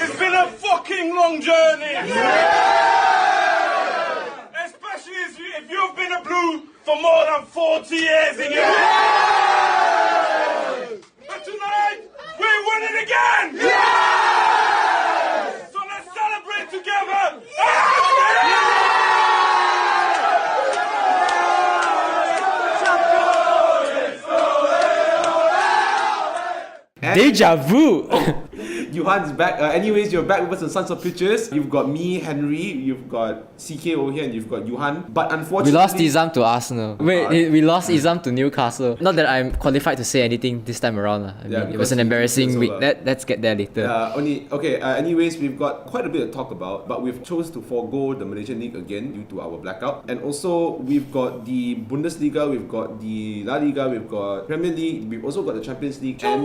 It's been a fucking long journey. Especially if you've been a Blue for more than 40 years in your life. But tonight, we're winning again. So let's celebrate together. Deja vu! Johan's back. Anyways, you're back with us on Sons of Pictures. You've got me, Henry, you've got CK over here, and you've got Johan. But unfortunately... We lost Izham to Arsenal. Wait, we lost Izham to Newcastle. Not that I'm qualified to say anything this time around. I mean, it was an embarrassing week. Let's get there later. Anyways, we've got quite a bit to talk about, but we've chose to forego the Malaysian League again due to our blackout. And also, we've got the Bundesliga, we've got the La Liga, we've got Premier League, we've also got the Champions League and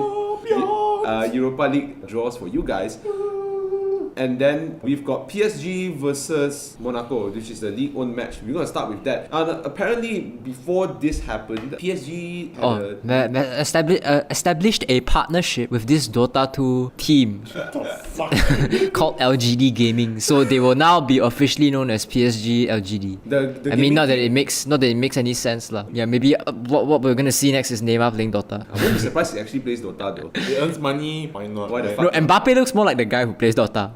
Europa League draws for you guys. And then we've got PSG versus Monaco, which is the league-owned match. We're going to start with that. Apparently, before this happened, PSG had established a partnership with this Dota 2 team called LGD Gaming. So they will now be officially known as PSG LGD. I mean, not that it makes any sense, lah. Yeah, maybe what we're going to see next is Neymar playing Dota. I won't be surprised he actually plays Dota though. He earns money, why not? Why the No, fuck? Mbappe looks more like the guy who plays Dota.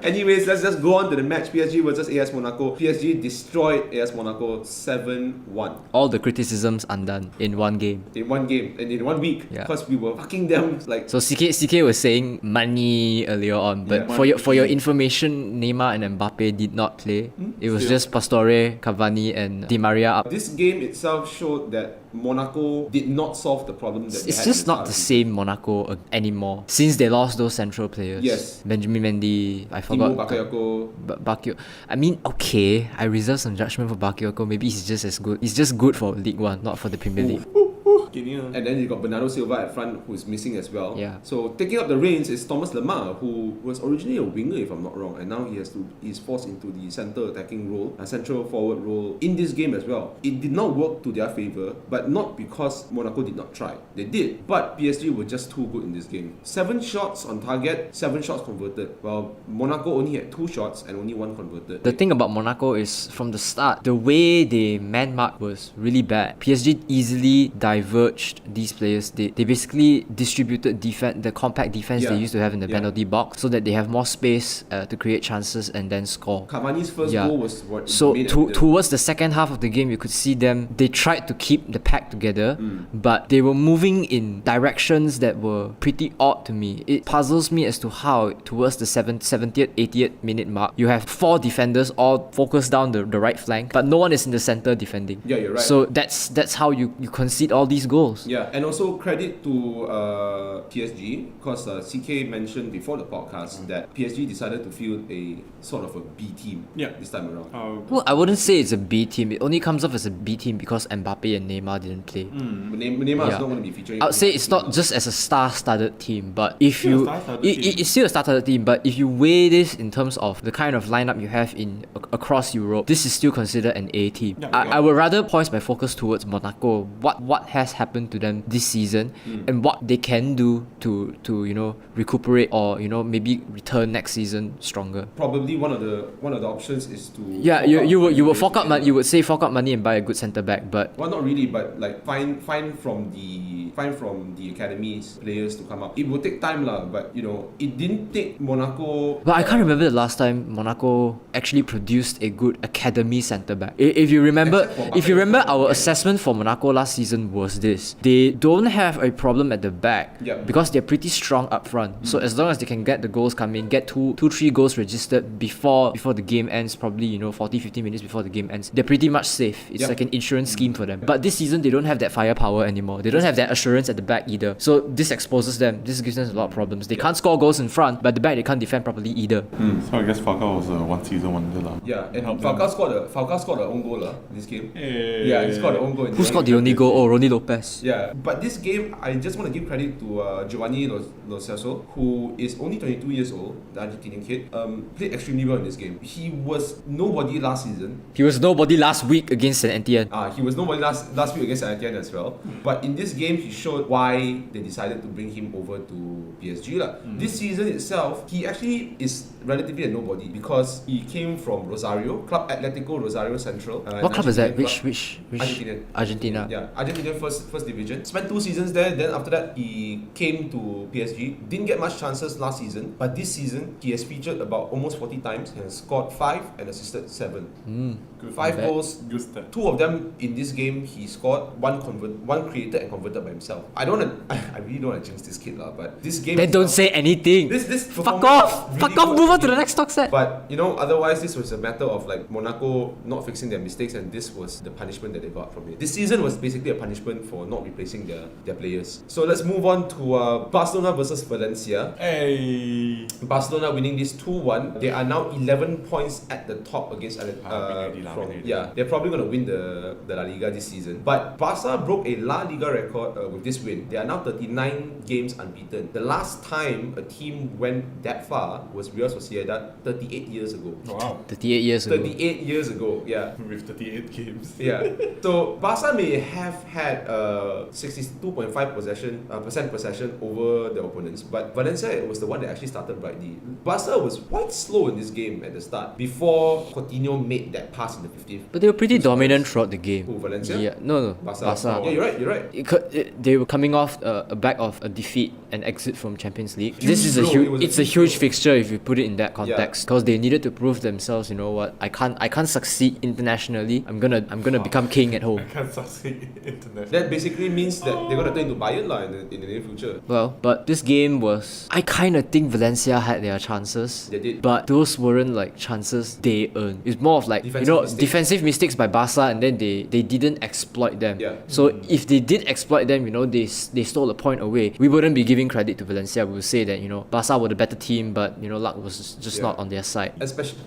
Anyways, let's just go on to the match. PSG versus AS Monaco. PSG destroyed AS Monaco 7-1. All the criticisms undone in one game. In one game and in 1 week. Yeah. Because we were fucking them like... So CK was saying money earlier on, but for your information, Neymar and Mbappe did not play. It was just Pastore, Cavani and Di Maria up. This game itself showed that Monaco did not solve the problem that they It's had just in the not the same Monaco anymore since they lost those central players. Yes. Benjamin Mendy, I Timo forgot. Bakayoko. I mean, okay, I reserve some judgment for Bakayoko. Maybe he's just as good. He's just good for League One, not for the Premier League. And then you got Bernardo Silva at front, who's missing as well. Yeah. So taking up the reins is Thomas Lemar, who was originally a winger, if I'm not wrong, and now he's forced into the centre attacking role, a central forward role in this game as well. It did not work to their favour, but not because Monaco did not try. They did, but PSG were just too good in this game. 7 shots on target, 7 shots converted, while Monaco only had 2 shots and only 1 converted. The thing about Monaco is, from the start, the way they man-marked was really bad. PSG easily diverged these players. They basically distributed the compact defense they used to have in the penalty box so that they have more space to create chances and then score. Cavani's first goal was what so made towards the second half of the game, you could see they tried to keep the pack together, but they were moving in directions that were pretty odd to me. It puzzles me as to how towards the 70th, 80th minute mark, you have 4 defenders all focused down the right flank, but no one is in the center defending. Yeah, you're right. So that's how you concede all these goals. Yeah, and also credit to PSG, because CK mentioned before the podcast that PSG decided to field a sort of a B team this time around. Well, I wouldn't say it's a B team. It only comes off as a B team because Mbappe and Neymar didn't play. But Neymar is not going to be featuring. I would say it's not just as a star-studded team, but if it's still a star-studded team. But if you weigh this in terms of the kind of lineup you have across Europe, this is still considered an A team. I would rather point my focus towards Monaco. What has happened to them this season and what they can do to recuperate or maybe return next season stronger. Probably one of the options is to you would fork out money. You would say fork out money and buy a good centre back, but not really. But like find from the academies players to come up. It will take time lah, but it didn't take Monaco. But I can't remember the last time Monaco actually produced a good academy centre back. If you remember our assessment for Monaco last season was this: they don't have a problem at the back because they're pretty strong up front. So as long as they can get the goals coming, get 2-3 goals registered before the game ends, probably 40-50 minutes before the game ends, they're pretty much safe. It's like an insurance scheme for them. But this season they don't have that firepower anymore. They don't have that assurance at the back either. So this exposes them. This gives them a lot of problems. They can't score goals in front, but at the back they can't defend properly either. So I guess Falcao was a one-season wonder lah. Yeah, and Falcao scored an own goal in this game. Yeah, he scored an own goal. Who scored the only goal? Oh, Ronnie Lopez. MLS. Yeah, but this game, I just want to give credit to Giovanni Lo Celso, who is only 22 years old, the Argentinian kid. Played extremely well in this game. He was nobody last season. He was nobody last week against Saint Etienne. He was nobody last week against Etienne as well. But in this game, he showed why they decided to bring him over to PSG. This season itself, he actually is relatively a nobody because he came from Rosario, Club Atletico Rosario Central. What club is that? Which Argentina. Argentina. Yeah, Argentina first division. Spent 2 seasons there. Then after that, he came to PSG. Didn't get much chances last season, but this season he has featured about almost 40 times and scored 5 and assisted 7. 5 goals. Good stat. 2 of them in this game he scored. One created and converted by himself. I really don't want to jinx this kid but this game. Then don't say anything. This fuck off. Really Fuck off. Move on to the next talk set. But otherwise this was a matter of like Monaco not fixing their mistakes, and this was the punishment that they got from it. This season was basically a punishment for not replacing their players. So let's move on to Barcelona versus Valencia. Hey. Barcelona winning this 2-1. They are now 11 points at the top against they're probably going to win the La Liga this season. But Barca broke a La Liga record with this win. They are now 39 games unbeaten. The last time a team went that far was Real Sociedad 38 years ago. Wow. 38 years ago. 38 years ago, yeah. With 38 games. Yeah. So Barca may have had 62.5% possession over the opponents, but Valencia was the one that actually started brightly. Barca was quite slow in this game at the start before Coutinho made that pass in the 50th. But they were pretty dominant throughout the game. Who, Valencia? Yeah, no. Barca. Barca. Yeah, you're right. They were coming off a back of a defeat and exit from Champions League. Huge This is a blow. huge. It's a huge fixture if you put it in that context, because they needed to prove themselves. You know what? I can't succeed internationally. I'm gonna become king at home. I can't succeed internationally. That basically means that they're gonna turn into Bayern in the near future. Well, but this game was. I kind of think Valencia had their chances. They did. But those weren't like chances they earned. It's more of like defensive mistakes by Barca, and then they didn't exploit them. Yeah. So if they did exploit them, they stole a point away. We wouldn't be giving credit to Valencia. We would say that Barca were the better team, but luck was just not on their side. Especially,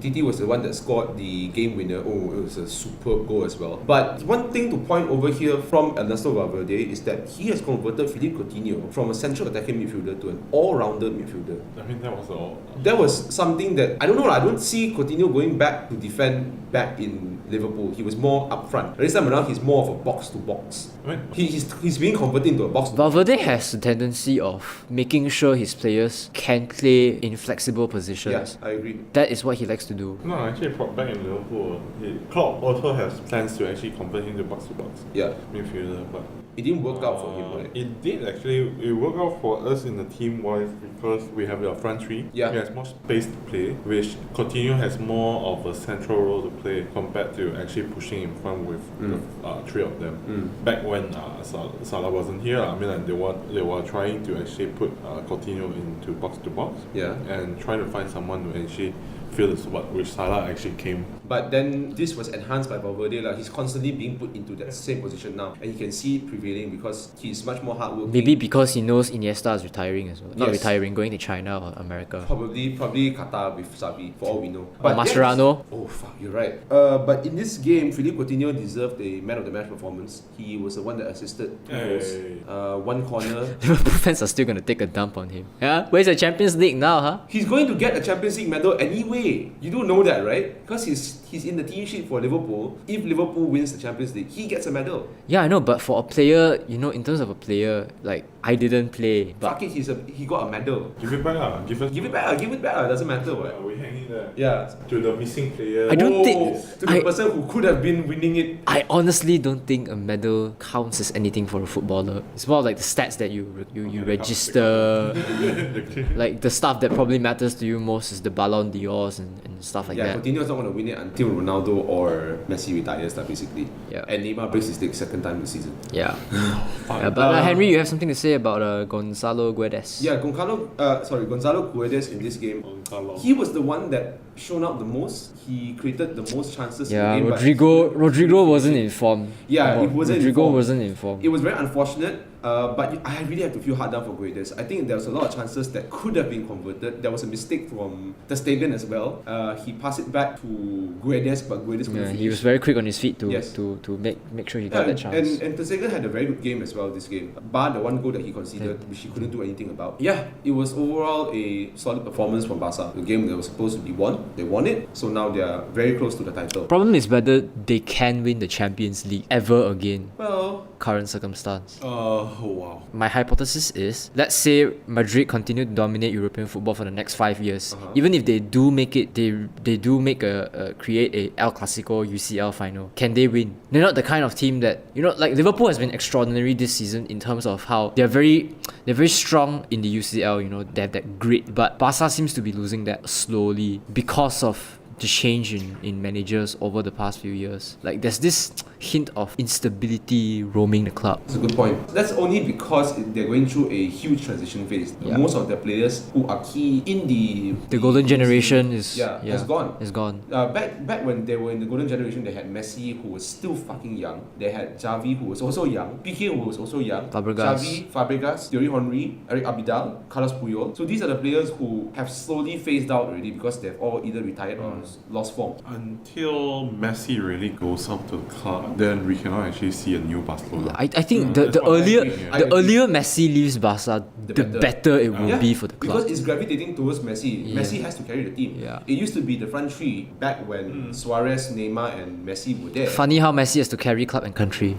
Titi was the one that scored the game winner. It was a superb goal as well. But one thing to point over here from Ernesto Valverde is that he has converted Philippe Coutinho from a central attacking midfielder to an all-rounded midfielder. I mean, that was all. That was something that I don't know. I don't see Coutinho going back to defend back in Liverpool. He was more up front. This time around, he's more of a box to box. I mean, He's being converted into a box. Valverde has a tendency of making sure his players can play in flexible positions. Yeah, I agree. That is what he likes to do. no, actually, back in Liverpool, Klopp also has plans to actually convert him to box Yeah, midfielder, but it didn't work out for him, right? It did actually. It worked out for us in the team wise because we have our front three. Yeah. He has more space to play, which Coutinho has more of a central role to play compared to actually pushing in front with the 3 of them. Back when Salah wasn't here, I mean, like they were trying to actually put Coutinho into box to box. Yeah. And trying to find someone to actually fill the spot which Salah actually came. But then this was enhanced by Valverde. He's constantly being put into that same position now, and you can see it prevailing because he's much more hardworking. Maybe because he knows Iniesta is retiring as well. Not Yes. retiring, going to China or America. Probably Qatar with Sabi, for all we know. Or Mascherano. Oh fuck, you're right. But in this game, Philippe Coutinho deserved a man of the match performance. He was the one that assisted 2 goals, 1 corner. Liverpool fans are still going to take a dump on him. Yeah? Where's the Champions League now, huh? He's going to get a Champions League medal anyway. You do know that, right? Because he's in the team sheet for Liverpool. If Liverpool wins the Champions League, he gets a medal. Yeah, I know, but for a player, in terms of a player, like, I didn't play. But Fuck it, he got a medal. Give it back, give it back. Doesn't matter what. We hanging there. Yeah. To the missing player. I don't think- to the person who could have been winning it. I honestly don't think a medal counts as anything for a footballer. It's more like the stats that you register. Like, the stuff that probably matters to you most is the Ballon d'Ors and stuff like Yeah, that. Coutinho's not going to win it until Ronaldo or Messi retires, basically. Yeah. And Neymar breaks his leg 2nd time this season. Yeah. Yeah, but Henry, you have something to say about Gonzalo Guedes? Yeah, Gonzalo Guedes in this game, he was the one that shown up the most. He created the most chances Yeah, in the game. Rodrigo wasn't informed. Yeah, it wasn't Rodrigo informed. wasn't informed. It was very unfortunate. But I really have to feel hard down for Guedes. I think there was a lot of chances that could have been converted. There was a mistake from Ter Stegen as well. He passed it back to Guedes, but Guedes couldn't finish. He was very quick on his feet to Yes. to make sure he got that chance. And Ter Stegen had a very good game as well this game. Bar the one goal that he conceded, which he couldn't do anything about. Yeah, it was overall a solid performance from Barca. The game that was supposed to be won, they won it. So now they are very close to the title. Problem is whether they can win the Champions League ever again. Well, Current circumstance. Wow. My hypothesis is, let's say Madrid continue to dominate European football for the next 5 years. Even if they do make it, they do make create a El Clasico UCL final. Can they win? They're not the kind of team that, like Liverpool has been extraordinary this season in terms of how they're very strong in the UCL. They have that grit, but Barca seems to be losing that slowly because of the change in managers over the past few years. Like there's this hint of instability roaming the club. that's a good point. That's only because they're going through a huge transition phase. Yeah. Most of their players who are key in The golden generation is has gone. It's gone. Back when they were in the golden generation, they had Messi, who was still fucking young. They had Xavi, who was also young. Piqué, who was also young. Fabregas. Xavi, Fabregas, Thierry Henry, Eric Abidal, Carlos Puyol. So these are the players who have slowly phased out already because they've all either retired or lost form. Until Messi really goes up to the club, then we cannot actually see a new Barcelona. I think That's the what I earlier agree, yeah. the earlier Messi leaves Barca, the better it will Yeah, be for the club. because it's gravitating towards Messi. Yeah. Messi has to carry the team. Yeah. It used to be the front three back when Suarez, Neymar, and Messi were there. Funny how Messi has to carry club and country.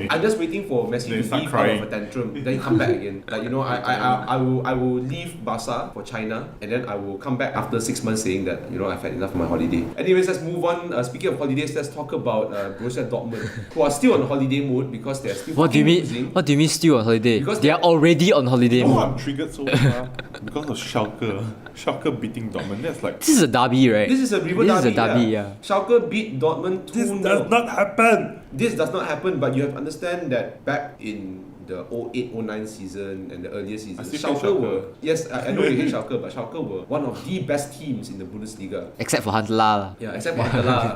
I'm just waiting for Messi They to start leave crying. out of a tantrum, then come back again. Like I will leave Barca for China, and then I will come back after 6 months saying that I've had enough of my holiday. Anyways, let's move on. Speaking of holidays, let's talk about Borussia Dortmund, who are still on holiday mode because they're still What do you fucking mean? losing. What do you mean still on holiday? Because they are already on holiday Oh, mode. I'm triggered so far because of Schalke. Schalke beating Dortmund. That's like This is a derby, right? This is a river This is derby. a derby, yeah. Schalke beat Dortmund 2-0. this does not happen. This does not happen, but you have to understand that back in the 08-09 season and the earlier seasons, I still hate Schalke Schalke. were, yes, I know you hate Schalke, but Schalke were one of the best teams in the Bundesliga. Except for Huntelaar. Yeah, except for Antela.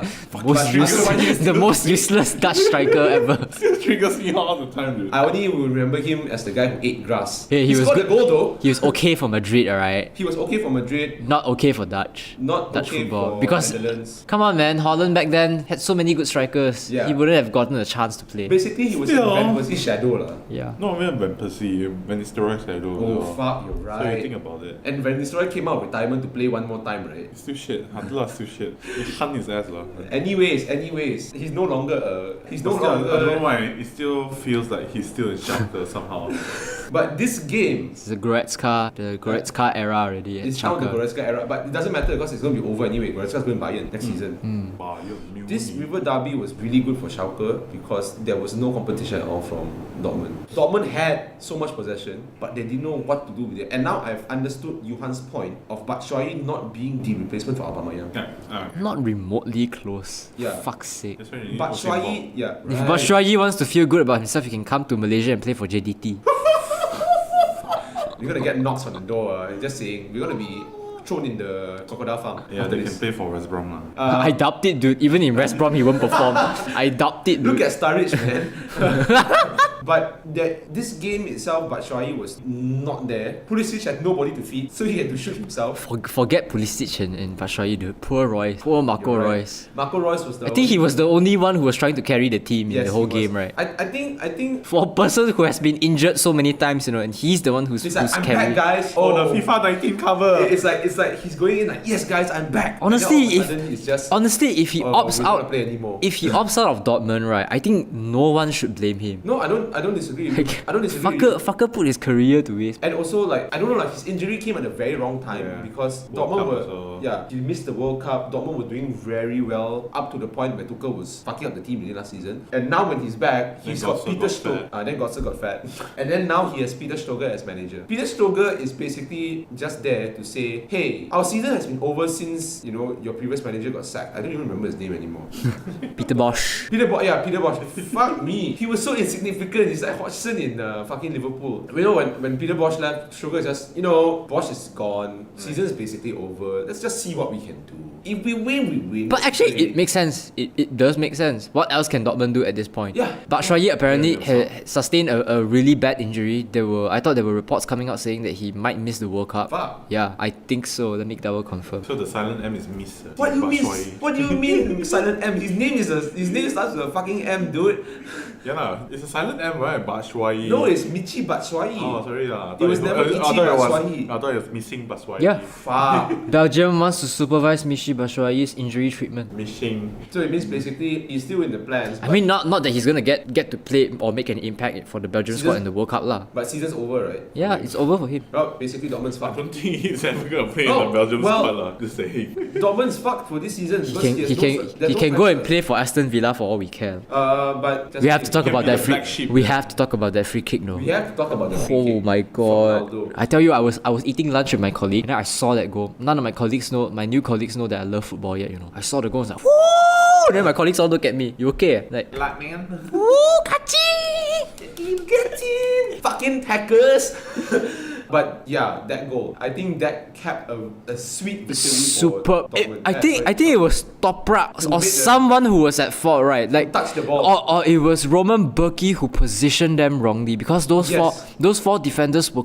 The most useless Dutch striker ever. Still triggers me all the time, dude. I only will remember him as the guy who ate grass. Yeah, he was scored good. a goal though. He was okay for Madrid, alright. He was okay for Madrid, Not okay for Dutch. not Dutch okay football. for Because Netherlands. come on, man, Holland back then had so many good strikers. Yeah. He wouldn't have gotten a chance to play. Basically, he was in Still. Van Persie's shadow lah. Yeah. No, I mean Van Persie, when it's the right shadow. Oh fuck, you're So you think right. about it. And Van Nistelrooy came out of retirement to play one more time, right? It's still shit. Huntelaar still shit. He hunt his ass lah. Anyways, he's no longer I don't know why. It still feels like he's still in Schalke somehow. But this game, It's the Goretzka era already at it's now the Schalke. Goretzka era, but it doesn't matter because it's going to be over anyway. Goretzka's going to Bayern next season. Wow, you're new. This river derby was really good for Schalke because there was no competition at all from Dortmund. Dortmund had so much possession, but they didn't know what to do with it. And now I've understood Johan's point of Batshuayi not being the replacement for Aubameyang. Yeah, Not remotely close. Yeah. Fuck's sake. that's why you need Batshuayi, yeah. If right. Batshuayi wants to feel good about himself, he can come to Malaysia and play for JDT. You're gonna get knocks on the door. Just saying, we're gonna be thrown in the crocodile farm. Yeah, after they this. can play for West Brom lah. I doubt it, dude. Even in West Brom, he won't perform. I doubt it, dude. Look at Sturridge, man. But this game itself, Batshuayi was not there. Pulisic had nobody to feed, so he had to shoot himself. Forget Pulisic and Batshuayi, dude. Poor Royce. Poor Marco You're right. Royce. Marco Reus was the. I think he was the only one who was trying to carry the team in Yes, the whole he was. game, right? I think. For a person who has been injured so many times, and he's the one who's It's like, I'm carrying. back, guys. Oh, the FIFA 19 cover. It's like he's going in like, yes, guys, I'm back. Honestly, and then all of a sudden, it's just. Honestly, if he oh, opts we don't wanna out, play anymore. if he opts out of Dortmund, right, I think no one should blame him. No, I don't disagree. Like, I don't disagree. Fucker put his career to waste. And also, like, I don't know, like, his injury came at a very wrong time Yeah. because World Dortmund Cup were, also. yeah, he missed the World Cup. Dortmund were doing very well up to the point where Tuchel was fucking up the team in the last season. And now when he's back, he's Then got Götze Peter got Stoger. fat. Then Götze got fat. And then now he has Peter Stoger as manager. Peter Stoger is basically just there to say, hey, our season has been over since, your previous manager got sacked. I don't even remember his name anymore. Peter Bosch. Peter Bosch. Fuck me. He was so insignificant Jurgen is like Hodgson in fucking Liverpool. You know, when Peter Bosz left, Sugar is just, Bosz is gone. Season is basically over. Let's just see what we can do. If we win, we win. But actually, it makes sense. It does make sense. What else can Dortmund do at this point? Yeah. Batshuayi apparently sustained a really bad injury. I thought there were reports coming out saying that he might miss the World Cup. Fuck. Yeah, I think so. Let me double confirm. So the silent M is Miss. What do you mean? Batshuayi. What do you mean silent M? His name starts with a fucking M, dude. Yeah lah, it's a silent M, right? Batshuayi. No, it's Michy Batshuayi. Oh, sorry lah. It was never Michy Batshuayi. I thought it was missing Batshuayi. Yeah. Fuck. Belgium wants to supervise Michy Batshuayi's injury treatment. Missing. So it means basically he's still in the plans. I mean, not that he's gonna get to play or make an impact for the Belgian squad in the World Cup lah. But season's over, right? Yeah, it's over for him. Well, basically Dortmund's I fucked. don't think he's ever gonna play in the Belgium squad lah. Just saying. Dortmund's fucked for this season. He can go and play for Aston Villa for all we care. But We have to talk about be that the free. black sheep. We have to talk about that free kick, no. We have to talk about the free Oh kick my from god! Ronaldo. I tell you, I was eating lunch with my colleague, and then I saw that goal. None of my new colleagues know that I love football yet. I saw the goal, and I was like, woo! Then my colleagues all look at me. You okay? Like, Black man. woo, Kachi! Get in! Fucking hackers! But yeah, that goal. I think that capped a sweet victory Superb. for Dortmund. I think it was Toprak or someone who was at fault, right? Like touched the ball. Or it was Roman Berkey who positioned them wrongly because those four defenders were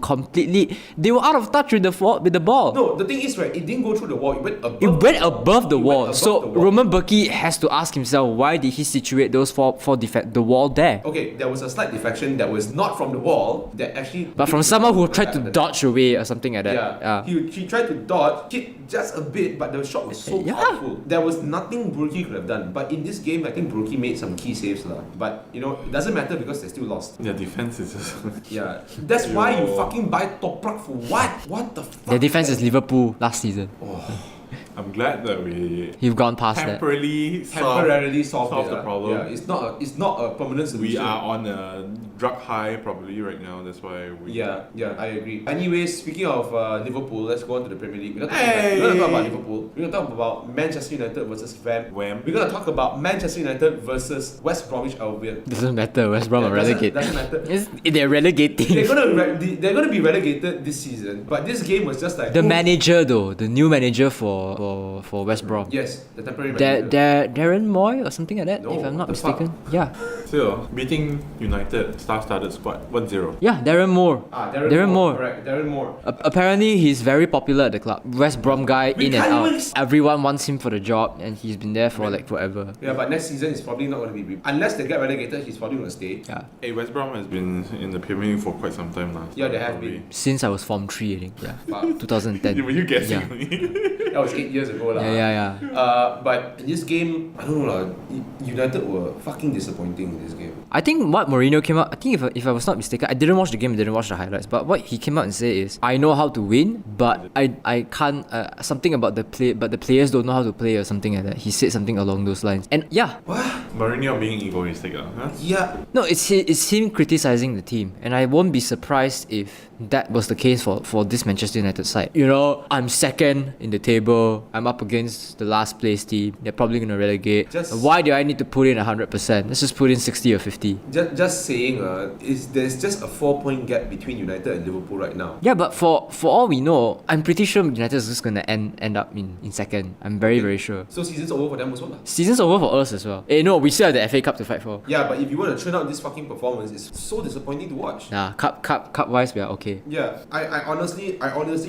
they were out of touch with the ball. No, the thing is, right, it didn't go through the wall. It went above. It went above the wall. So the wall. Roman Berkey has to ask himself, why did he situate those four the wall there? Okay, there was a slight deflection that was not from the wall that actually. But from someone who tried to dodge away or something like that. Yeah, he tried to dodge, hit just a bit, but the shot was so powerful. There was nothing Burki could have done. But in this game, I think Burki made some key saves lah. But it doesn't matter because they still lost. Their defense is just. Yeah, that's why you fucking buy Toprak for what? What the fuck? Their defense is Liverpool last season. I'm glad that we You've gone past that. temporarily solved the problem. Yeah, it's not a permanent solution. We are on a drug high probably right now. That's why we. Yeah, I agree. Anyways, speaking of Liverpool, let's go on to the Premier League. We're not going to talk about Liverpool. We're going to talk about Manchester United versus Wham. Wham. We're going to talk about Manchester United versus West Bromwich Albion. Doesn't matter. West Brom are relegated. Doesn't matter. They're relegating. They're gonna be relegated this season. But this game was just like The manager though, the new manager for West Brom. Yes, the temporary manager. Darren Moy or something like that, No, if I'm not the fuck? mistaken. Yeah. Still, beating United star-studded squad 1-0. Yeah, Darren Moore. Darren Moore. Correct, Darren Moore. Apparently he's very popular at the club. West Brom guy, in and can't out. even- Everyone wants him for the job and he's been there for like forever. Yeah, but next season is probably not going to be unless they get relegated. He's probably going to stay. Yeah. Hey, West Brom has been in the Premier League for quite some time now. Yeah, they have been. Since I was Form 3, I think. Yeah. Fuck. 2010. Were you guessing? Yeah. That was 8 years ago lah. Yeah. But in this game, I don't know lah. United were fucking disappointing in this game. I think what Mourinho came out, I think if I was not mistaken, I didn't watch the game, I didn't watch the highlights, but what he came out and said is, I know how to win, but I can't, something about the play, but the players don't know how to play or something like that. He said something along those lines. And yeah. What? Mourinho being egoistic, huh? Yeah. No, it's him criticizing the team, and I won't be surprised if that was the case for this Manchester United side. I'm second in the table. I'm up against the last place team. They're probably gonna relegate. Why do I need to put in 100%? Let's just put in 60 or 50. Just saying, there's just a 4-point gap between United and Liverpool right now. Yeah, but for all we know, I'm pretty sure United is just gonna end up in second. I'm very sure. So season's over for them as well lah. Season's over for us as well. No, we still have the FA Cup to fight for. Yeah, but if you want to turn out this fucking performance, it's so disappointing to watch. Nah, cup wise we are okay. Yeah, I honestly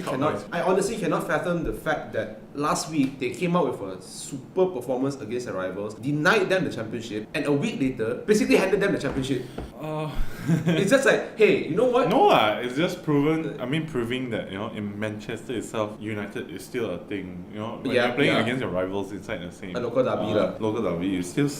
cannot fathom the fact that last week they came out with a super performance against their rivals, denied them the championship, and a week later basically handed them the championship. It's just like, hey, you know what? No lah, it's just proving that in Manchester itself, United is still a thing. When you're playing against your rivals inside the same A local derby local derby, you still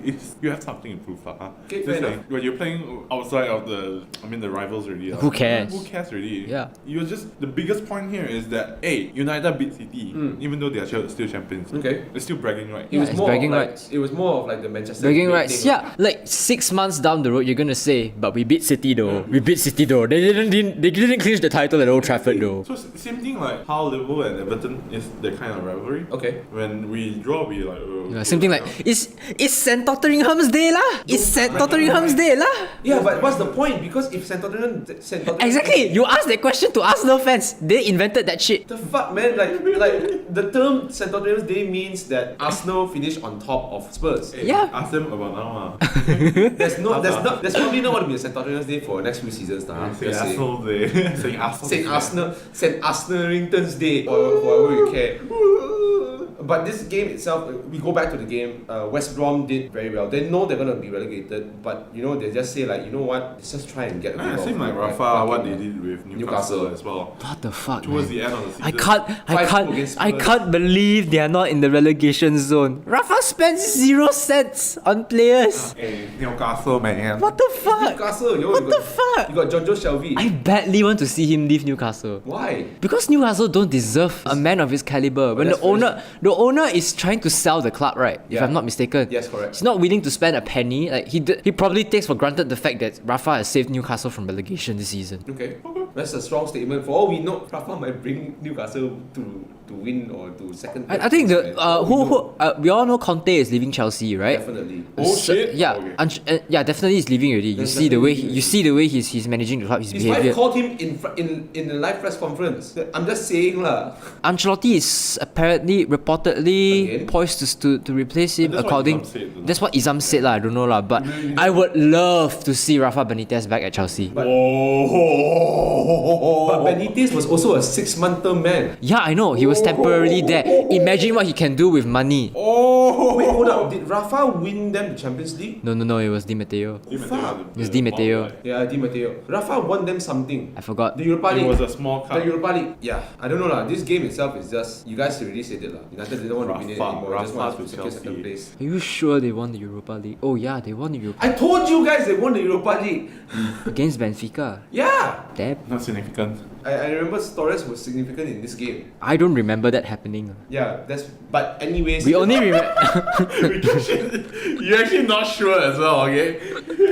you have something to prove, Okay, fair enough. When you're playing outside of the rivals already. Who cares? Who cares really? Yeah. The biggest point here is that United beat City. even though they are still champions. Okay. It's still bragging right. It was it's more bragging of like, rights. It was more of like the Manchester Bragging great rights, thing. yeah. Like 6 months down the road, you're gonna say, but we beat City though. We beat City though. They didn't clinch the title at Old Trafford though. So same thing like how Liverpool and Everton is the kind of rivalry. Okay. When we draw, we like. Yeah, same thing like it's St Totteringham's day lah. It's St Totteringham's day lah. Yeah, but what's the point? Because if St. Tottenham Exactly. You asked that question to Arsenal fans. They invented that shit. the fuck, man, like the term St. Tottenham's Day means that Arsenal finished on top of Spurs. Hey, Yeah. Ask them about now. There's probably not going to be a St. Tottenham's Day for the next few seasons now. Say Arsenal Day. Saying Arsenal. St. Arsenalington's Day, or whatever you care. But this game itself, we go back to the game. West Brom did very well. They know they're gonna be relegated, but you know they just say like, you know what? Let's just try and get. It seemed like Rafa what they did with Newcastle as well. What the fuck, Towards man? the end of the season. I can't believe they are not in the relegation zone. Rafa spends 0 cents on players. Hey, Newcastle man. What the fuck? Newcastle, yo, What you the got- fuck? You got Jonjo Shelvey. I badly want to see him leave Newcastle. Why? Because Newcastle don't deserve a man of his caliber. When that's the owner is trying to sell the club, right? If Yeah. I'm not mistaken. Yes, correct. He's not willing to spend a penny. Like he probably takes for granted the fact that Rafa has saved Newcastle from relegation this season. Okay. That's a strong statement. For all we know, Rafa might bring Newcastle to win or to second. I think the we all know Conte is leaving Chelsea, right? Definitely. Oh shit. Yeah, Okay. yeah, definitely he's leaving already. That's definitely leaving. You see the way he's managing the club, his His wife behavior. called him in the live press conference. I'm just saying lah. Ancelotti is apparently reportedly Again? poised to replace him That's what according. Izham said, don't That's what Izham said lah. I don't know lah, but I would love to see Rafa Benitez back at Chelsea. But Oh. Benitez was also a 6-month term man. Yeah, I know he was temporarily there. Imagine what he can do with money. Oh. Wait, hold up. Did Rafa win them the Champions League? No, it was Di Matteo. Fuck. It's Di Matteo. Yeah, Di Matteo. Rafa won them something. I forgot. The Europa It League. was a small cup. The Europa League. Yeah, I don't know lah. This game itself is just, you guys already said it lah. United didn't want to win it Rafa- anymore. Just want Rafa to to secure second Chelsea. place. Are you sure they won the Europa League? Oh yeah, they won the Europa I told you guys they won the Europa League. against Benfica. Yeah. Damn. Not significant. I remember Torres was significant in this game. I don't remember that happening. Yeah, but anyways. We only remember. You're actually not sure as well, okay?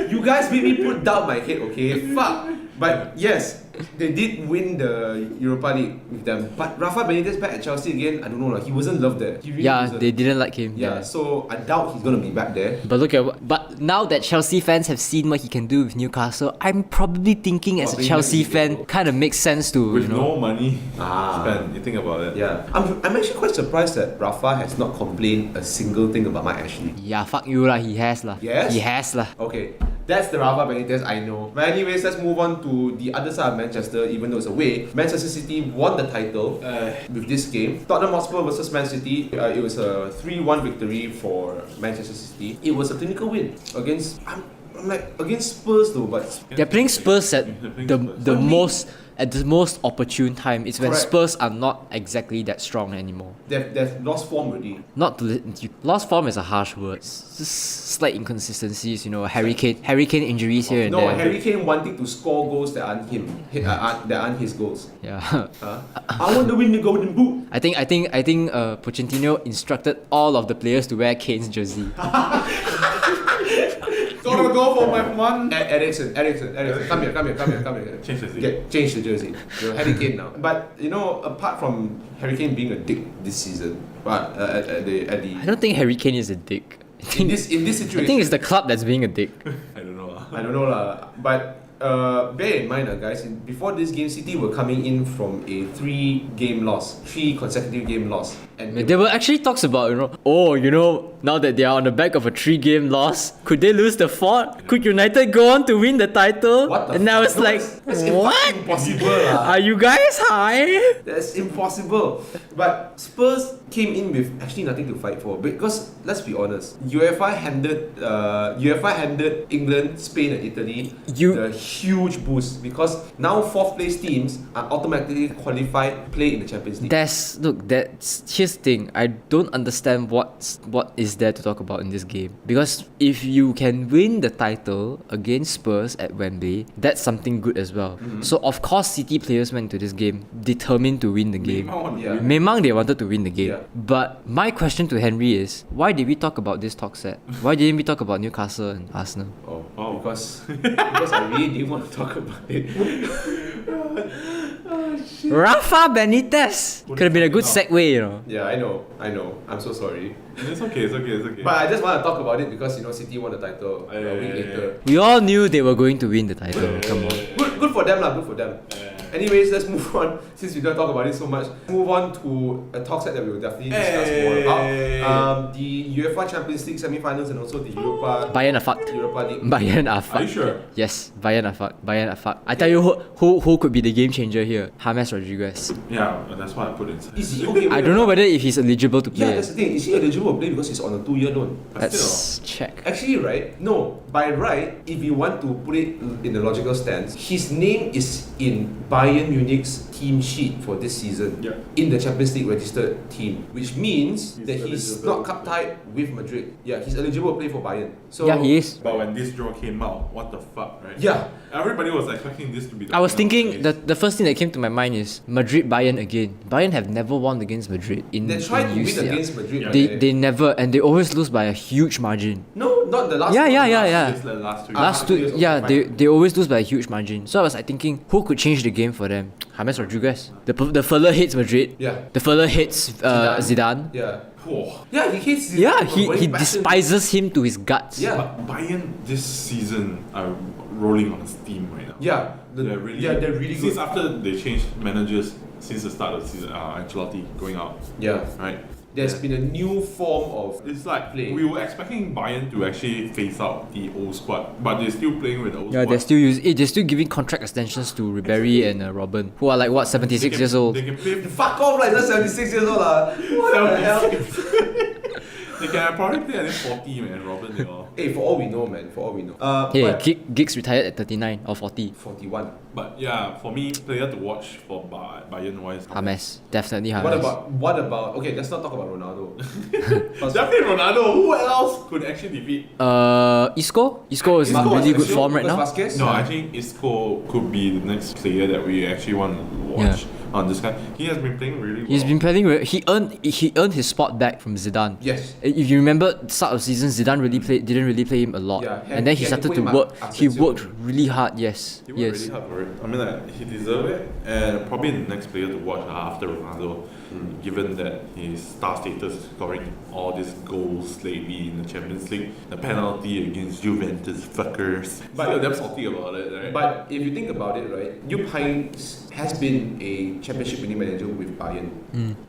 You guys made me put down my head, okay? Fuck. But yes, they did win the Europa League with them. But Rafa Benitez back at Chelsea again, I don't know, like, he wasn't loved there. He really Yeah, wasn't. they didn't like him. Yeah, so I doubt he's gonna be back there. But look at but now that Chelsea fans have seen what he can do with Newcastle, I'm probably thinking as a Probably Chelsea maybe fan, go. kind of makes sense to With no money Ah. spent, you think about it. Yeah, I'm actually quite surprised that Rafa has not complained a single thing about Mike Ashley. Yeah, fuck you lah. He has lah. Yes? He has lah. Okay, that's the Rafa Benitez I know. But anyways, let's move on to the other side of Manchester, even though it's away. Manchester City won the title with this game. Tottenham Hotspur versus Man City. It was a 3-1 victory for Manchester City. It was a clinical win against... I'm like, against Spurs though, but... They're playing Spurs at the most opportune time. It's when Correct. Spurs are not exactly that strong anymore. They've lost form already. Lost form is a harsh word. Just slight inconsistencies, hurricane injuries here and No, there. Harry Kane wanting to score goals that aren't him, that aren't his goals. Yeah. I want to win the Golden Boot. I think Pochettino instructed all of the players to wear Kane's jersey. Gotta go for my one. Ericsson, come here. Change the jersey. You're Harry Kane now. But apart from Harry Kane being a dick this season, but at the I don't think Harry Kane is a dick. in this situation, I think it's the club that's being a dick. I don't know. I don't know lah. But bear in mind, guys, before this game, City were coming in from a 3 consecutive game loss. And There were actually talks about, now that they are on the back of a 3-game loss, could they lose the 4th? Could United go on to win the title? What the and I fuck? was No, like, that's what? impossible lah. Are you guys high? That's impossible. But Spurs came in with actually nothing to fight for, because let's be honest, UEFA handed England, Spain, and Italy the huge boost, because now 4th place teams are automatically qualified to play in the Champions League. Here's the thing. I don't understand what is is there to talk about in this game? Because if you can win the title against Spurs at Wembley, that's something good as well. So of course City players went to this game determined to win the game. Memang they wanted to win the game. Yeah. But my question to Henry is, why did we talk about this talk set? Why didn't we talk about Newcastle and Arsenal? Because I really didn't want to talk about it. Rafa Benitez! Could have been a good segue, you know. Yeah, I know. I'm so sorry. It's okay. But I just want to talk about it because City won the title a week later. We all knew they were going to win the title. Come on. Good for them lah, good for them. Anyways, let's move on. Since we don't talk about it so much, move on to a talk set that we will definitely discuss more about. The UEFA Champions League semi-finals and also the Bayern are fucked. Europa League. Bayern are fucked. Are you sure? Yes, Bayern are fucked. I tell you who could be the game changer here. James Rodriguez. Yeah, that's why I put it inside. Is he okay? I don't know whether if he's eligible to Yeah, play. that's the thing. Is he eligible to play because he's on a 2-year loan? Let's check. Actually, right? No. By right, if you want to put it in the logical stance, his name is in Bayern Munich's team sheet for this season in the Champions League registered team, which means that he's not cup tied with Madrid. Yeah, he's eligible to play for Bayern. So Yeah, he is. But when this draw came out, what the fuck, right? Yeah. Everybody was expecting this to be the I was final thinking place. the first thing that came to my mind is Madrid Bayern again. Bayern have never won against Madrid in They tried to win UCL. against Madrid. They never, and they always lose by a huge margin. No, not the last. Yeah. It's the last 2 years. Last two, years, yeah, okay, they always lose by a huge margin. So I was like thinking, who could change the game for them? James Rodriguez. The fella hates Madrid. Yeah. The fella hates Zidane. Yeah. Whoa. Yeah, he hates. Zidane Yeah, for he going back to- despises him to his guts. Yeah. But Bayern this season are rolling on steam right now. Yeah. They're really good. Since after they changed managers since the start of the season, Ancelotti going out, Yeah. right? There's been a new form of. It's like Play. we were expecting Bayern to actually phase out the old squad, but they're still playing with the old Yeah, squad. they're still giving contract extensions to Ribery and Robben, who are like what 76 years old. They can play. Fuck off, like that's 76 years old. What the hell? They can probably play at 40, man. Robin, they all. Hey, for all we know, man. For all we know. Hey, But Giggs retired at 39 or 40. 41. But yeah, for me, player to watch for Bayern wise. James, definitely James. What about? Okay, let's not talk about Ronaldo. Definitely Ronaldo. Who else could actually defeat? Isco is in Isco really is good actually- form right Lucas now. Vazquez? No, I think Isco could be the next player that we actually want to watch on this guy. He has been playing really well. He's been playing. He earned his spot back from Zidane. Yes. If you remember, start of season, Zidane didn't really play him a lot, Yeah, and then he he had to started put to him work. at He Asensio. worked really hard. Yes, He worked really hard for it. I mean, like, he deserved it, and probably the next player to watch after Ronaldo, given that his star status is scoring all these goals lately in the Champions League, the penalty against Juventus fuckers. But they're salty about it, right? But if you think about it, right, Jupp Heynckes has been a championship winning manager with Bayern.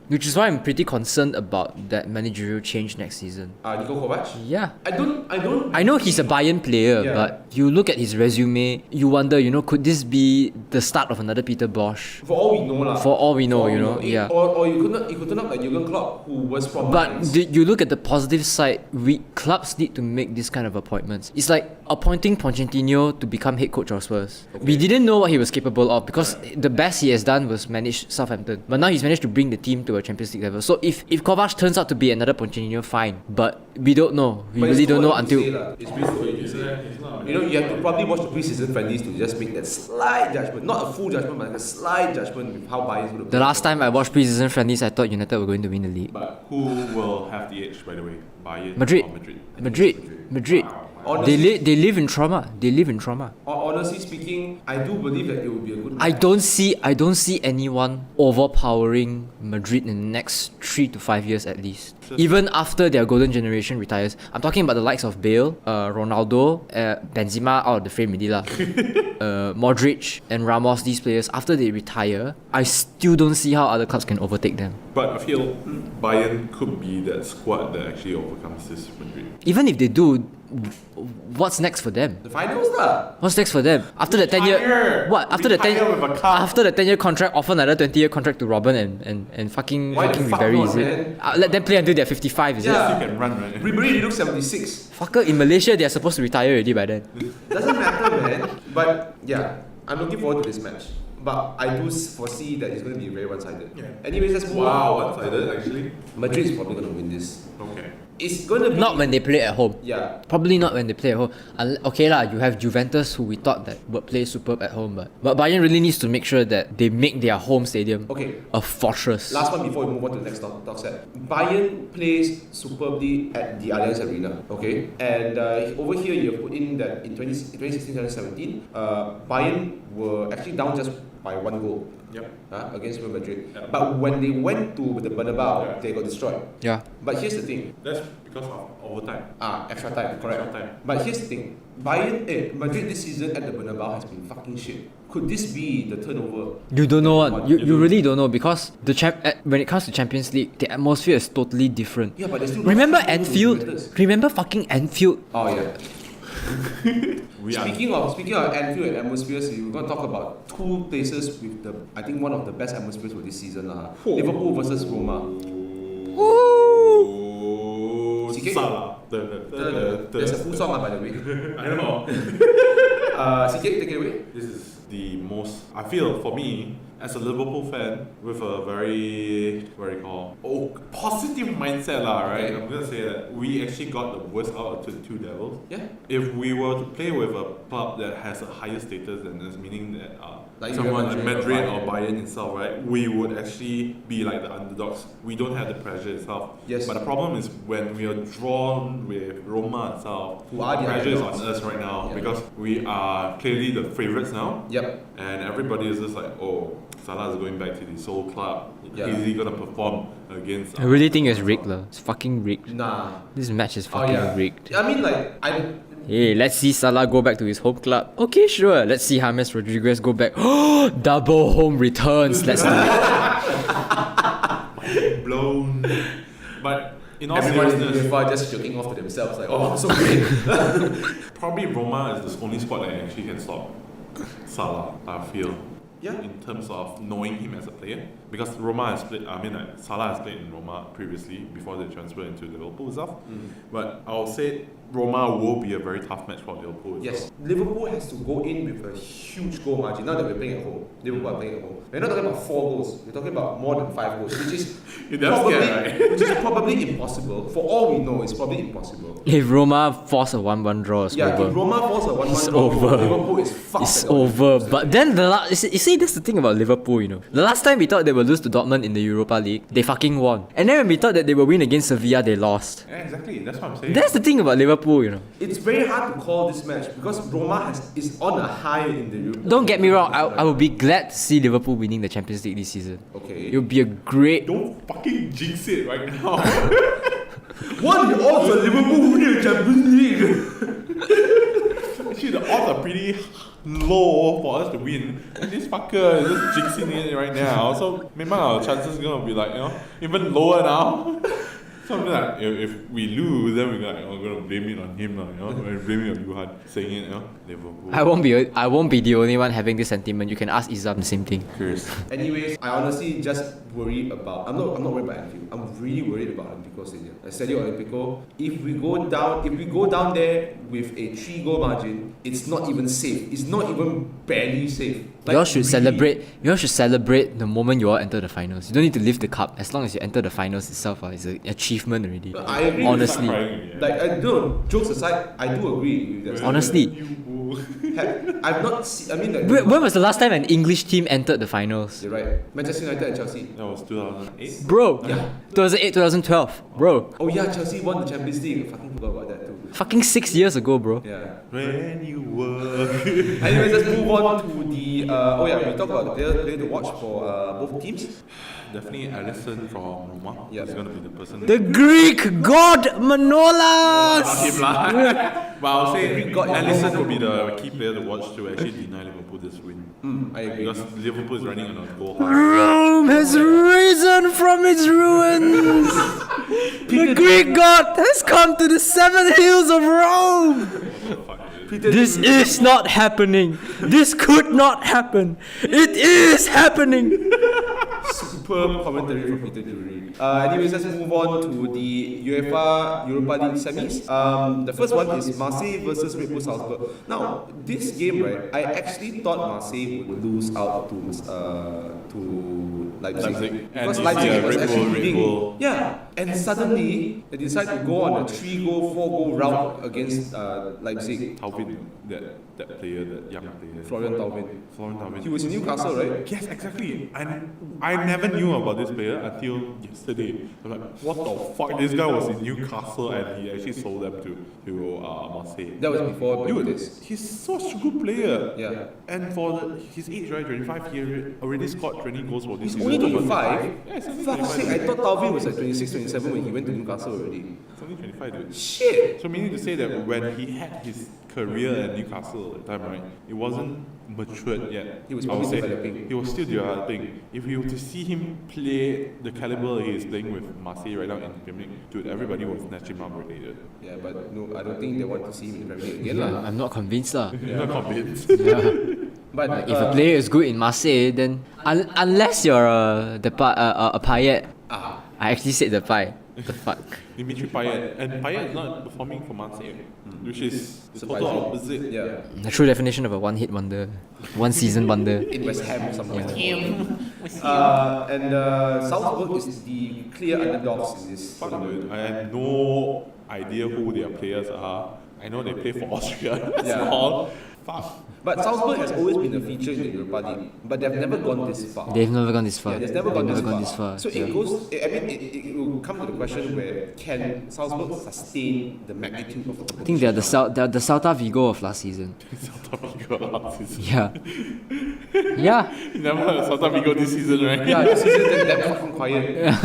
which is why I'm pretty concerned about that managerial change next season. Niko Kovac. Yeah. I don't. I know he's a Bayern player, Yeah. but you look at his resume, you wonder, could this be the start of another Peter Bosch? For all we know, lah. For all we know, yeah. Or you could turn up like Jurgen Klopp, who was from. But Mainz. you look at the positive side, clubs need to make this kind of appointments. It's like appointing Pochettino to become head coach of Spurs. We didn't know what he was capable of because the best he has done was manage Southampton. But now he's managed to bring the team to a Champions League level. So if Kovac turns out to be another Pochettino, fine. But we don't know. We But really it's don't too know early to until... say, lah. It's really too early to say. You have to probably watch the pre-season friendlies to just make that slight judgment, not a full judgment, but like a slight judgment with how Bayern's going to. The last time I watched pre-season friendlies, I thought United were going to win the league. But who will have the edge, by the way? Bayern Madrid. or Madrid? Madrid. Honestly, They live in trauma. honestly speaking, I do believe that it will be a good. I don't see anyone overpowering Madrid in the next 3 to 5 years at least. Even after their golden generation retires. I'm talking about the likes of Bale, Ronaldo, Benzema out of the frame already lah. Modric and Ramos, these players, after they retire, I still don't see how other clubs can overtake them. But I feel Bayern could be that squad that actually overcomes this Madrid. Even if they do, what's next for them? The finals, lah. What's next for them? After the 10-year... What? After the 10-year contract, offer another 20-year contract to Robin and fucking Why the fuck Ribery, not, is it? man? Let them play until they're 55, is Yeah. You can run, right? Ribery, he looks 76. it? Fucker, in Malaysia, they're supposed to retire already by then. Doesn't matter, man. But yeah, I'm looking forward to this match. But I do foresee that it's going to be very one-sided. Yeah. Anyways, let's move Wow, on. one-sided actually. Madrid is probably going to win this. Okay. It's going to be... Not when they play at home. Yeah. Probably not when they play at home. Okay lah, you have Juventus who we thought that would play superb at home, but Bayern really needs to make sure that they make their home stadium a fortress. Last one before we move on to the next talk set. Bayern plays superbly at the Allianz Arena, okay? And over here you have put in that in 2016-2017, Bayern were actually down just by 1 goal. Against Real Madrid. But when they went to the Bernabeu, they got destroyed. Yeah. But here's the thing. That's because of overtime. Extra time, correct. Extra time. But here's the thing. Madrid this season at the Bernabeu has been fucking shit. Could this be the turnover? You don't know what. You really don't know because when it comes to Champions League, the atmosphere is totally different. Yeah, but they still remember Anfield? Remember fucking Anfield? Oh yeah. Speaking of Anfield and atmospheres, we're going to talk about 2 places with I think one of the best atmospheres for this season. Liverpool versus Roma. Salah. There's a full song by the way. I know. CK, take it away. This is the most, I feel for me, as a Liverpool fan with a very, positive mindset right? I'm going to say that we actually got the worst out of the 2 devils. Yeah. If we were to play with a club that has a higher status than us, meaning that like someone like Madrid or Bayern itself, right? We would actually be like the underdogs. We don't have the pressure itself. Yes. But the problem is when we are drawn with Roma itself, who are the pressure is on underdogs us right now, yeah. because we are clearly the favourites now. Yep. And everybody is just like, oh, Salah is going back to the sole club. Yeah. Is he gonna perform against? I really think it's rigged lah. It's fucking rigged. Nah. This match is fucking rigged. I mean, like, Hey, let's see Salah go back to his home club. Okay, sure. Let's see James Rodriguez go back. Double home returns. Let's do it. Blown. But in all everyone in seriousness, UEFA just joking off to themselves, like, oh, so great. probably Roma is the only squad that actually can stop Salah, I feel. Yeah. In terms of knowing him as a player, because Roma has played. I mean, Salah has played in Roma previously before they transferred into Liverpool itself. But I'll say Roma will be a very tough match for Liverpool. Yes, Liverpool has to go in with a huge goal margin. Now that we're playing at home, Liverpool are playing at home. We're not talking about 4 goals. We're talking about more than 5 goals, which is probably impossible. For all we know, it's probably impossible. If Roma force a 1-1 draw, it's over. If Roma force a 1-1 It's draw, over. Liverpool is fucked. It's over. But then you see, that's the thing about Liverpool, you know. The last time we thought they would lose to Dortmund in the Europa League, they fucking won. And then when we thought that they would win against Sevilla, they lost. Yeah, exactly. That's what I'm saying. That's the thing about Liverpool, you know. It's very hard to call this match because Roma is on a high in the Europa. Don't get me wrong, I would be glad to see Liverpool winning the Champions League this season. Okay. It would be a great... Don't fucking jinx it right now. What are the odds of Liverpool winning the Champions League? Actually, the odds are pretty low for us to win. And this fucker is just jinxing it right now. So maybe our chances are gonna be like, even lower now. So I'm like, if we lose, then we're gonna blame it on him, we're blaming it on Johan, saying it, Liverpool. I won't be the only one having this sentiment. You can ask Izham the same thing. Curious. Anyways, I honestly just worry about. I'm not worried about Anfield. I'm really worried about Olympico Stadium. Stadio Olympico. If we go down there with a 3-goal margin, it's not even safe. It's not even barely safe. You all should celebrate. You all should celebrate the moment you all enter the finals. You don't need to lift the cup. As long as you enter the finals itself, it's an achievement already. I agree. Honestly, like I don't. Jokes aside, I do agree with that. Honestly. I've not seen. I mean, like, when was the last time an English team entered the finals? You're right. Manchester United and Chelsea. That was 2008. Bro, Yeah. 2008, 2012, bro. Oh yeah, Chelsea won the Champions League. I fucking forgot about that too. Fucking 6 years ago, bro. Yeah. When you were. Anyways, let's move on to the. We talked about the player to watch for both teams. Definitely Alisson from Roma. Yeah. He's gonna be the person. The Greek god Manolas. But I'll say Alisson will be the key player to watch to actually deny Liverpool this win. I agree. Because Liverpool is running on a goal high. Rome has risen from its ruins. The Greek god has come to the 7 hills of Rome. This is not happening. This could not happen. It is happening. Superb commentary from Peter Drury. Anyways, let's move on to the UEFA Europa League semis. The first one is Marseille versus Red Bull Salzburg. Now, this game, right, I actually thought Marseille would lose out to Leipzig. Leipzig. Because And Leipzig you see was Red actually Bull, leading. Yeah, And suddenly, they decide to go on a 3-goal, 4-goal rout against Leipzig. Tauvin, that player, that young player. Florian Tauvin. He was in in Newcastle, right? Yes, exactly. And I never knew about this player until yesterday. I'm like, what the fuck? This guy was in Newcastle and he actually sold them to Marseille. That was before Dude, this. he's such a good player. Yeah. And for his age, right, 25 years, already scored 20 goals for this He's season. only 25? Yeah, he's only Fuck's 25. sake, I thought Tauvin was like 26, 27 when he went to Newcastle already. He's only 25, dude. Shit! So meaning to say that when he had his career at Newcastle at the time, right, it wasn't matured yet. He was I would probably say. developing. He was still developing. If you were to see him play the caliber he is playing with Marseille right now in the Premier League, dude, everybody will snatch him up already. Dude. Yeah, but no, I don't think they want to see him in the Premier League again. lah. I'm not convinced lah. You're not convinced. But If a player is good in Marseille, then unless you're a Payet, I actually said the Payet. The fuck. Dimitri Payet. And Payet is not performing for Marseille, which is the total Surprising. opposite. yeah, The true definition of a one-hit wonder, one-season wonder. in West Ham somewhere. And Salzburg is the clear underdogs in this Fuck, tournament. dude. I have no idea who their players are. I know they play for Austria. That's Yeah. all. Fuck. But Salzburg has always been a feature in the Europa League, but they've never gone this far. They've never gone this far. Yeah, they've never gone this far. So yeah. it goes. I mean, it will come to the question where can Salzburg sustain the magnitude of the competition? I think they're the Celta Vigo of last season. Celta Vigo last season. Yeah. Yeah. You never heard of Celta Vigo this season, right? Yeah, this season they're fucking quiet.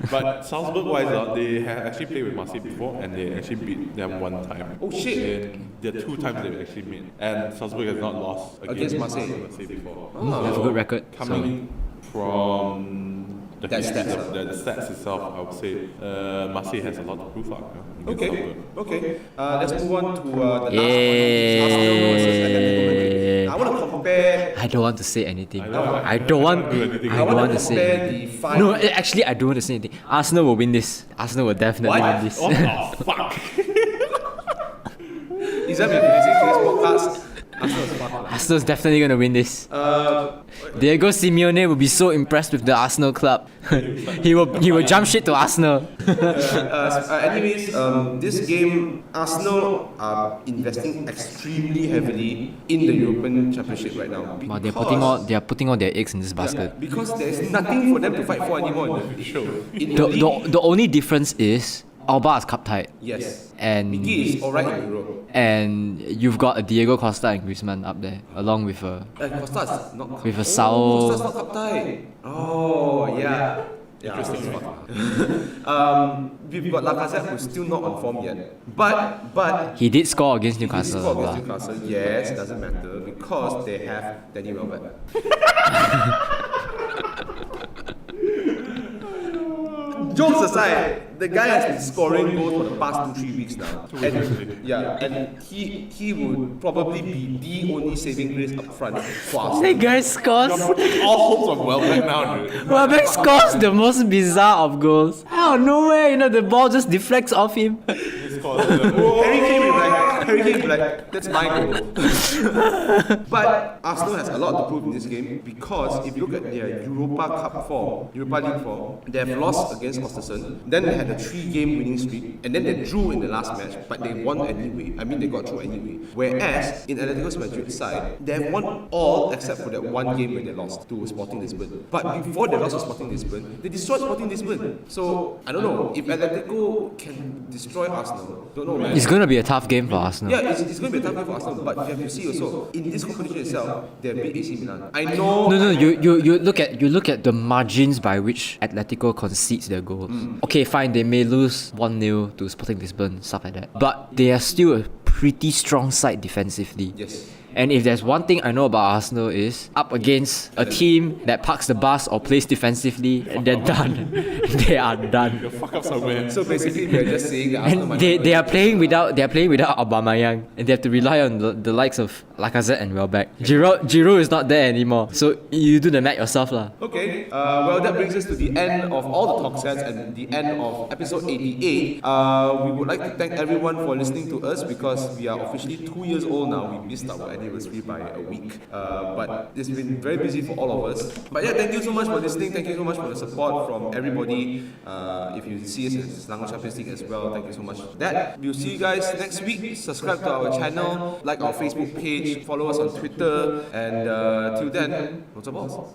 But Salzburg-wise, they have actually played with Marseille before, and they actually beat them one time. Oh shit! And the 2 times they've actually met. And Salzburg has not lost Against Marseille. before. They have a good record. Coming from the That history stats, of the stats itself, I would say Marseille has a lot to prove up. Against Okay, Salzburg. okay. Let's move on to the last one. Arsenal versus Atletico Madrid. I want to compare. I don't want to say anything. know. I don't want. Do anything. I I don't want want to to say compare anything. the five. No, actually, I don't want to say anything. Arsenal will win this. Arsenal will definitely What? win this. What the fuck? Izham, if you're listening to this podcast, Arsenal's fucked. Arsenal's definitely gonna win this. Diego Simeone will be so impressed with the Arsenal club. he will jump shit to Arsenal. Anyways, this game, Arsenal are investing extremely heavily in the European Championship right now. But they're because- putting all their eggs in this basket. Because there's nothing for them to fight for anymore. In the league, The only difference is Alba is cup tied, yes, and Miggy is alright in Europe. and you've got a Diego Costa and Griezmann up there, along with a Costa's not With a Oh, Sao- Costa's not cup tie. Oh yeah. Interesting. We've got Lacazette who's still not on form yet. But he did score against he did Newcastle. score lah. against Newcastle. Yes, it doesn't matter because they have Danny Welbeck. Jokes aside, the guy has been scoring goals for the past 2-3 weeks now. And he would probably be the only saving grace up front for Arsenal. That guy scores. All hopes of Welbeck now, dude. Welbeck scores the most bizarre of goals. Out of nowhere, the ball just deflects off him. He scores the Harry Kane will be like, that's my goal. But Arsenal has a lot to prove in this game because if you look at their Europa League form, they have lost against Ostersund, then they had a 3-game winning streak, and then they drew in the last match, but they won anyway. I mean, they got through anyway. Whereas in Atletico Madrid's side, they have won all except for that one game where they lost to Sporting Lisbon. But before they lost to Sporting Lisbon, they destroyed Sporting Lisbon. So I don't know if Atletico can destroy Arsenal. Don't know, man. It's gonna be a tough game for Arsenal. Yeah, it's going to be a tough game for Arsenal, but you have to see also in this competition itself, they beat AC Milan. I know. No, you look at the margins by which Atletico concedes their goals. Okay, fine, they may lose 1-0 to Sporting Lisbon, stuff like that. But they are still a pretty strong side defensively. Yes. And if there's one thing I know about Arsenal is up against a team that parks the bus or plays defensively, they're done. They are done. fuck up somewhere. So basically, we're just saying that Arsenal And might they are playing without Aubameyang, and they have to rely on the likes of Lacazette and Welbeck. Giroud is not there anymore, so you do the math yourself lah. Okay, well that brings us to the end of all the talk sets and the end of episode 88. We would like to thank everyone for listening to us because we are officially 2 years old now. We missed our anniversary by a week. But it's been very busy for all of us. But yeah, thank you so much for listening. Thank you so much for the support from everybody. If you see us in Selangor Champions League as well, thank you so much for that. We'll see you guys next week. Subscribe to our channel, like our Facebook page, follow us on Twitter, and till then, lots of balls.